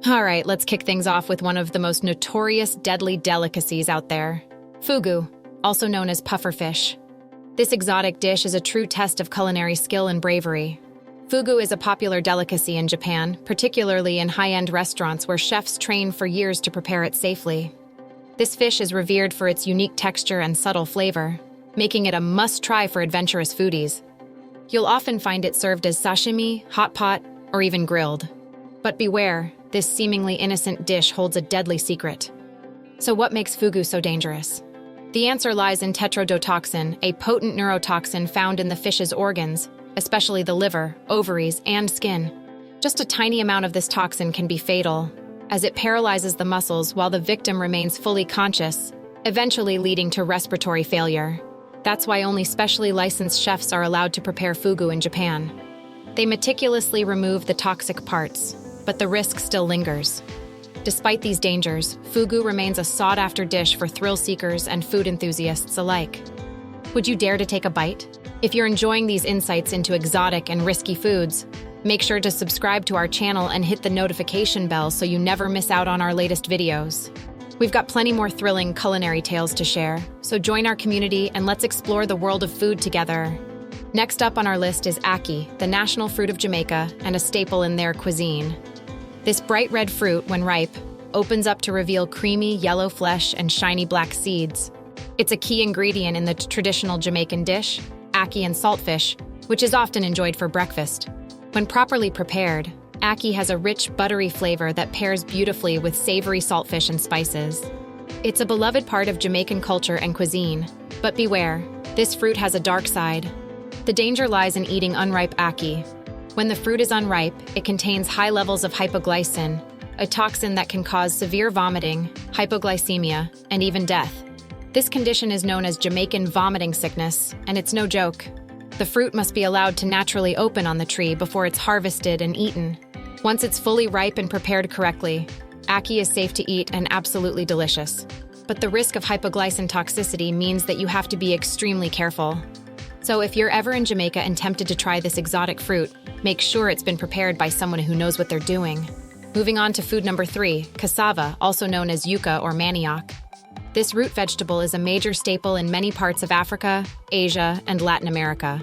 All right, let's kick things off with one of the most notorious deadly delicacies out there. Fugu, also known as pufferfish. This exotic dish is a true test of culinary skill and bravery. Fugu is a popular delicacy in Japan, particularly in high-end restaurants where chefs train for years to prepare it safely. This fish is revered for its unique texture and subtle flavor, making it a must-try for adventurous foodies. You'll often find it served as sashimi, hot pot, or even grilled. But beware, this seemingly innocent dish holds a deadly secret. So what makes fugu so dangerous? The answer lies in tetrodotoxin, a potent neurotoxin found in the fish's organs, especially the liver, ovaries, and skin. Just a tiny amount of this toxin can be fatal, as it paralyzes the muscles while the victim remains fully conscious, eventually leading to respiratory failure. That's why only specially licensed chefs are allowed to prepare fugu in Japan. They meticulously remove the toxic parts, but the risk still lingers. Despite these dangers, fugu remains a sought-after dish for thrill-seekers and food enthusiasts alike. Would you dare to take a bite? If you're enjoying these insights into exotic and risky foods, make sure to subscribe to our channel and hit the notification bell so you never miss out on our latest videos. We've got plenty more thrilling culinary tales to share, so join our community and let's explore the world of food together. Next up on our list is ackee, the national fruit of Jamaica and a staple in their cuisine. This bright red fruit, when ripe, opens up to reveal creamy yellow flesh and shiny black seeds. It's a key ingredient in the traditional Jamaican dish, ackee and saltfish, which is often enjoyed for breakfast. When properly prepared, ackee has a rich, buttery flavor that pairs beautifully with savory saltfish and spices. It's a beloved part of Jamaican culture and cuisine, but beware, this fruit has a dark side. The danger lies in eating unripe ackee. When the fruit is unripe, it contains high levels of hypoglycin, a toxin that can cause severe vomiting, hypoglycemia, and even death. This condition is known as Jamaican vomiting sickness, and it's no joke. The fruit must be allowed to naturally open on the tree before it's harvested and eaten. Once it's fully ripe and prepared correctly, ackee is safe to eat and absolutely delicious. But the risk of hypoglycin toxicity means that you have to be extremely careful. So if you're ever in Jamaica and tempted to try this exotic fruit, make sure it's been prepared by someone who knows what they're doing. Moving on to food number 3, cassava, also known as yuca or manioc. This root vegetable is a major staple in many parts of Africa, Asia, and Latin America.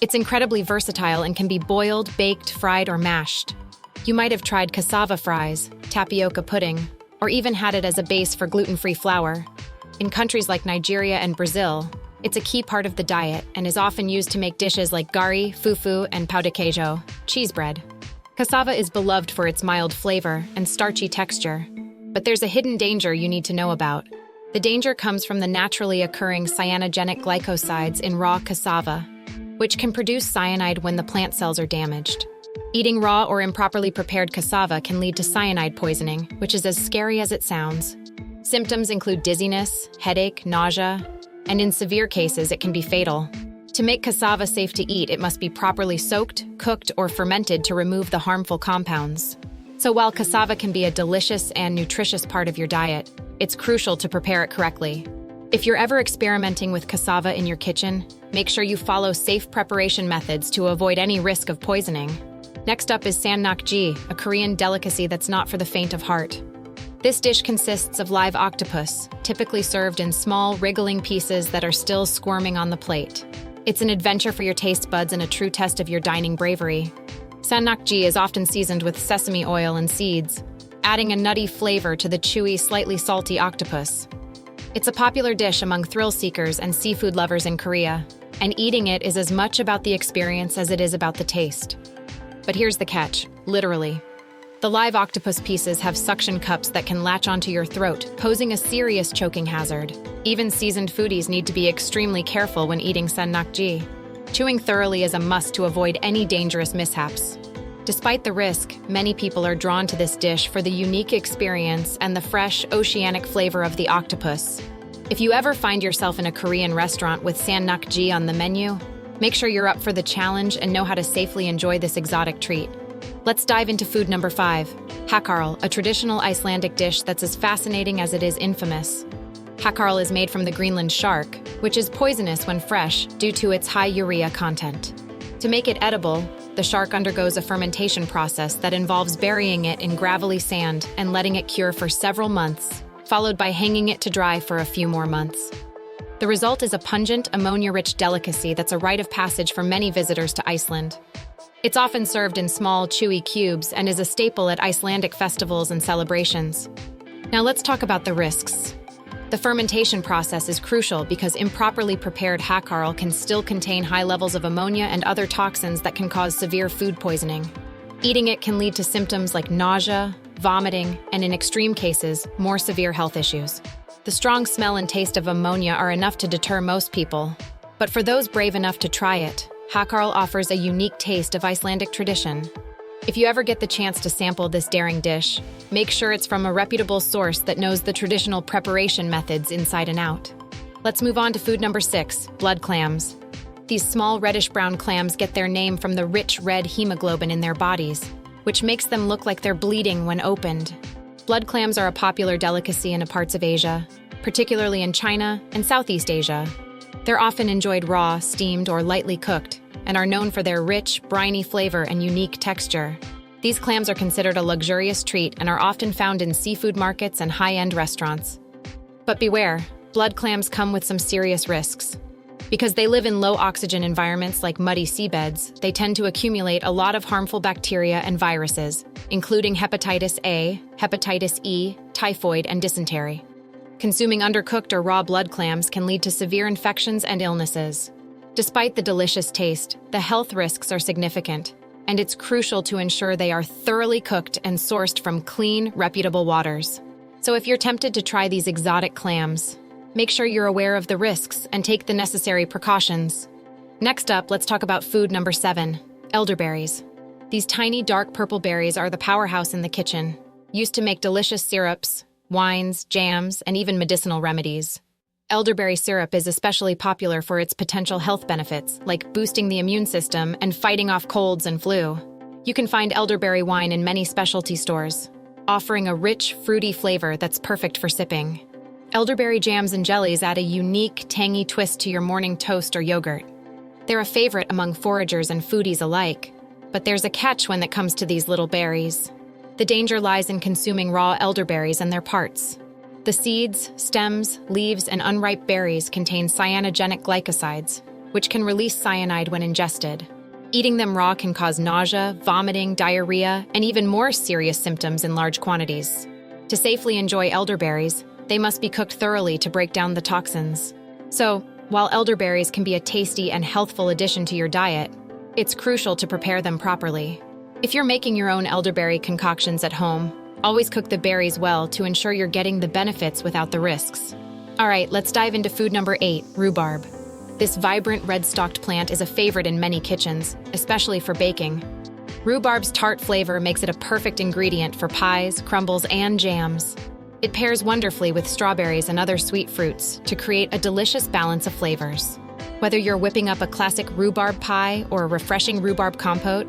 It's incredibly versatile and can be boiled, baked, fried, or mashed. You might have tried cassava fries, tapioca pudding, or even had it as a base for gluten-free flour. In countries like Nigeria and Brazil, it's a key part of the diet and is often used to make dishes like gari, fufu, and pão de queijo, cheese bread. Cassava is beloved for its mild flavor and starchy texture, but there's a hidden danger you need to know about. The danger comes from the naturally occurring cyanogenic glycosides in raw cassava, which can produce cyanide when the plant cells are damaged. Eating raw or improperly prepared cassava can lead to cyanide poisoning, which is as scary as it sounds. Symptoms include dizziness, headache, nausea, and in severe cases, it can be fatal. To make cassava safe to eat, it must be properly soaked, cooked, or fermented to remove the harmful compounds. So while cassava can be a delicious and nutritious part of your diet, it's crucial to prepare it correctly. If you're ever experimenting with cassava in your kitchen, make sure you follow safe preparation methods to avoid any risk of poisoning. Next up is Sanak G, a Korean delicacy that's not for the faint of heart. This dish consists of live octopus, typically served in small, wriggling pieces that are still squirming on the plate. It's an adventure for your taste buds and a true test of your dining bravery. Sanak G is often seasoned with sesame oil and seeds, adding a nutty flavor to the chewy, slightly salty octopus. It's a popular dish among thrill seekers and seafood lovers in Korea, and eating it is as much about the experience as it is about the taste. But here's the catch, literally. The live octopus pieces have suction cups that can latch onto your throat, posing a serious choking hazard. Even seasoned foodies need to be extremely careful when eating Sanak G. Chewing thoroughly is a must to avoid any dangerous mishaps. Despite the risk, many people are drawn to this dish for the unique experience and the fresh, oceanic flavor of the octopus. If you ever find yourself in a Korean restaurant with Sanak G on the menu, make sure you're up for the challenge and know how to safely enjoy this exotic treat. Let's dive into food number 5, Hakarl, a traditional Icelandic dish that's as fascinating as it is infamous. Hakarl is made from the Greenland shark, which is poisonous when fresh due to its high urea content. To make it edible, the shark undergoes a fermentation process that involves burying it in gravelly sand and letting it cure for several months, followed by hanging it to dry for a few more months. The result is a pungent, ammonia-rich delicacy that's a rite of passage for many visitors to Iceland. It's often served in small, chewy cubes and is a staple at Icelandic festivals and celebrations. Now let's talk about the risks. The fermentation process is crucial because improperly prepared Hakarl can still contain high levels of ammonia and other toxins that can cause severe food poisoning. Eating it can lead to symptoms like nausea, vomiting, and in extreme cases, more severe health issues. The strong smell and taste of ammonia are enough to deter most people. But for those brave enough to try it, Hakarl offers a unique taste of Icelandic tradition. If you ever get the chance to sample this daring dish, make sure it's from a reputable source that knows the traditional preparation methods inside and out. Let's move on to food number 6, blood clams. These small reddish-brown clams get their name from the rich red hemoglobin in their bodies, which makes them look like they're bleeding when opened. Blood clams are a popular delicacy in parts of Asia, particularly in China and Southeast Asia. They're often enjoyed raw, steamed, or lightly cooked, and are known for their rich, briny flavor and unique texture. These clams are considered a luxurious treat and are often found in seafood markets and high-end restaurants. But beware, blood clams come with some serious risks. Because they live in low-oxygen environments like muddy seabeds, they tend to accumulate a lot of harmful bacteria and viruses, including hepatitis A, hepatitis E, typhoid, and dysentery. Consuming undercooked or raw blood clams can lead to severe infections and illnesses. Despite the delicious taste, the health risks are significant, and it's crucial to ensure they are thoroughly cooked and sourced from clean, reputable waters. So if you're tempted to try these exotic clams, make sure you're aware of the risks and take the necessary precautions. Next up, let's talk about food number 7, elderberries. These tiny dark purple berries are the powerhouse in the kitchen, used to make delicious syrups, wines, jams, and even medicinal remedies. Elderberry syrup is especially popular for its potential health benefits, like boosting the immune system and fighting off colds and flu. You can find elderberry wine in many specialty stores, offering a rich, fruity flavor that's perfect for sipping. Elderberry jams and jellies add a unique, tangy twist to your morning toast or yogurt. They're a favorite among foragers and foodies alike, but there's a catch when it comes to these little berries. The danger lies in consuming raw elderberries and their parts. The seeds, stems, leaves, and unripe berries contain cyanogenic glycosides, which can release cyanide when ingested. Eating them raw can cause nausea, vomiting, diarrhea, and even more serious symptoms in large quantities. To safely enjoy elderberries, they must be cooked thoroughly to break down the toxins. So, while elderberries can be a tasty and healthful addition to your diet, it's crucial to prepare them properly. If you're making your own elderberry concoctions at home, always cook the berries well to ensure you're getting the benefits without the risks. All right, let's dive into food number 8, rhubarb. This vibrant red-stalked plant is a favorite in many kitchens, especially for baking. Rhubarb's tart flavor makes it a perfect ingredient for pies, crumbles, and jams. It pairs wonderfully with strawberries and other sweet fruits to create a delicious balance of flavors. Whether you're whipping up a classic rhubarb pie or a refreshing rhubarb compote,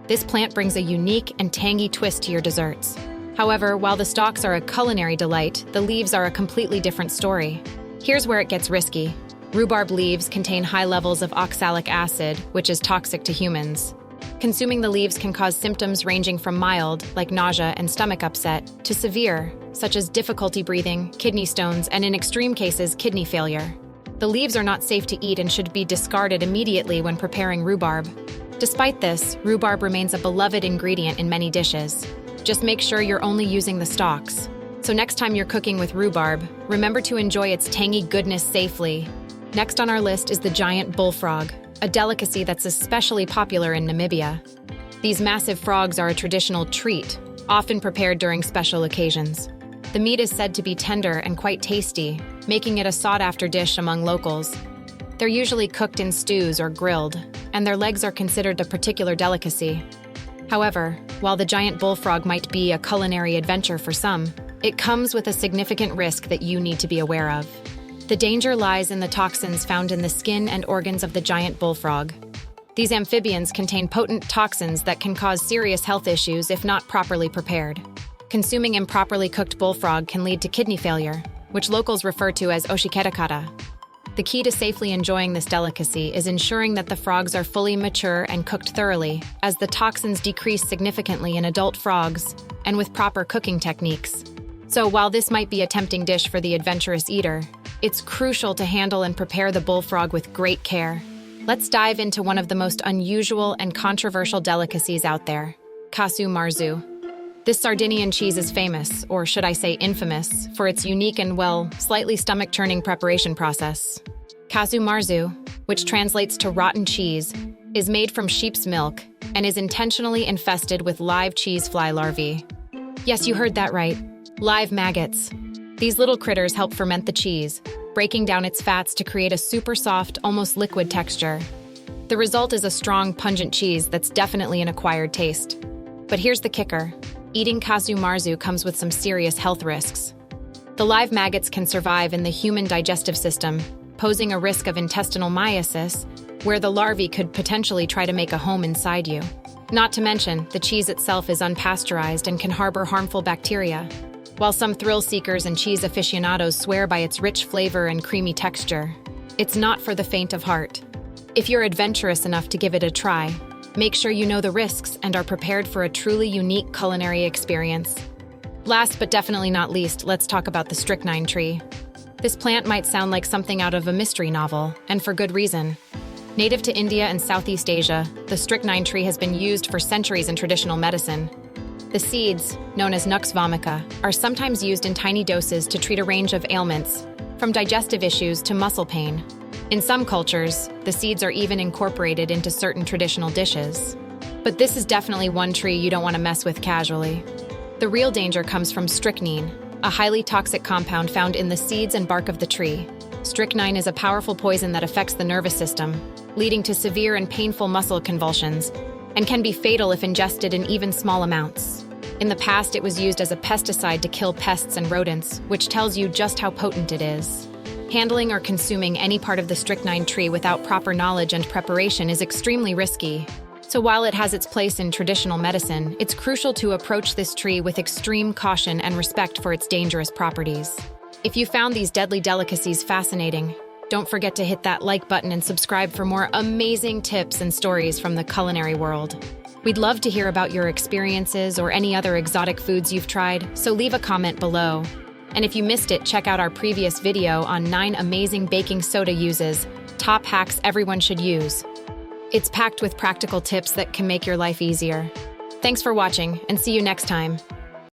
this plant brings a unique and tangy twist to your desserts. However, while the stalks are a culinary delight, the leaves are a completely different story. Here's where it gets risky. Rhubarb leaves contain high levels of oxalic acid, which is toxic to humans. Consuming the leaves can cause symptoms ranging from mild, like nausea and stomach upset, to severe, such as difficulty breathing, kidney stones, and in extreme cases, kidney failure. The leaves are not safe to eat and should be discarded immediately when preparing rhubarb. Despite this, rhubarb remains a beloved ingredient in many dishes. Just make sure you're only using the stalks. So next time you're cooking with rhubarb, remember to enjoy its tangy goodness safely. Next on our list is the giant bullfrog, a delicacy that's especially popular in Namibia. These massive frogs are a traditional treat, often prepared during special occasions. The meat is said to be tender and quite tasty, making it a sought-after dish among locals. They're usually cooked in stews or grilled, and their legs are considered a particular delicacy. However, while the giant bullfrog might be a culinary adventure for some, it comes with a significant risk that you need to be aware of. The danger lies in the toxins found in the skin and organs of the giant bullfrog. These amphibians contain potent toxins that can cause serious health issues if not properly prepared. Consuming improperly cooked bullfrog can lead to kidney failure, which locals refer to as oshiketakata. The key to safely enjoying this delicacy is ensuring that the frogs are fully mature and cooked thoroughly, as the toxins decrease significantly in adult frogs, and with proper cooking techniques. So while this might be a tempting dish for the adventurous eater, it's crucial to handle and prepare the bullfrog with great care. Let's dive into one of the most unusual and controversial delicacies out there, casu marzu. This Sardinian cheese is famous, or should I say infamous, for its unique and, well, slightly stomach-churning preparation process. Casu marzu, which translates to rotten cheese, is made from sheep's milk and is intentionally infested with live cheese fly larvae. Yes, you heard that right. Live maggots. These little critters help ferment the cheese, breaking down its fats to create a super soft, almost liquid texture. The result is a strong, pungent cheese that's definitely an acquired taste. But here's the kicker. Eating casu marzu comes with some serious health risks. The live maggots can survive in the human digestive system, posing a risk of intestinal myosis, where the larvae could potentially try to make a home inside you. Not to mention, the cheese itself is unpasteurized and can harbor harmful bacteria. While some thrill seekers and cheese aficionados swear by its rich flavor and creamy texture, it's not for the faint of heart. If you're adventurous enough to give it a try, make sure you know the risks and are prepared for a truly unique culinary experience. Last but definitely not least, let's talk about the strychnine tree. This plant might sound like something out of a mystery novel, and for good reason. Native to India and Southeast Asia, the strychnine tree has been used for centuries in traditional medicine. The seeds, known as nux vomica, are sometimes used in tiny doses to treat a range of ailments, from digestive issues to muscle pain. In some cultures, the seeds are even incorporated into certain traditional dishes. But this is definitely one tree you don't want to mess with casually. The real danger comes from strychnine, a highly toxic compound found in the seeds and bark of the tree. Strychnine is a powerful poison that affects the nervous system, leading to severe and painful muscle convulsions, and can be fatal if ingested in even small amounts. In the past, it was used as a pesticide to kill pests and rodents, which tells you just how potent it is. Handling or consuming any part of the strychnine tree without proper knowledge and preparation is extremely risky. So while it has its place in traditional medicine, it's crucial to approach this tree with extreme caution and respect for its dangerous properties. If you found these deadly delicacies fascinating, don't forget to hit that like button and subscribe for more amazing tips and stories from the culinary world. We'd love to hear about your experiences or any other exotic foods you've tried, so leave a comment below. And if you missed it, check out our previous video on 9 amazing baking soda uses, top hacks everyone should use. It's packed with practical tips that can make your life easier. Thanks for watching, and see you next time.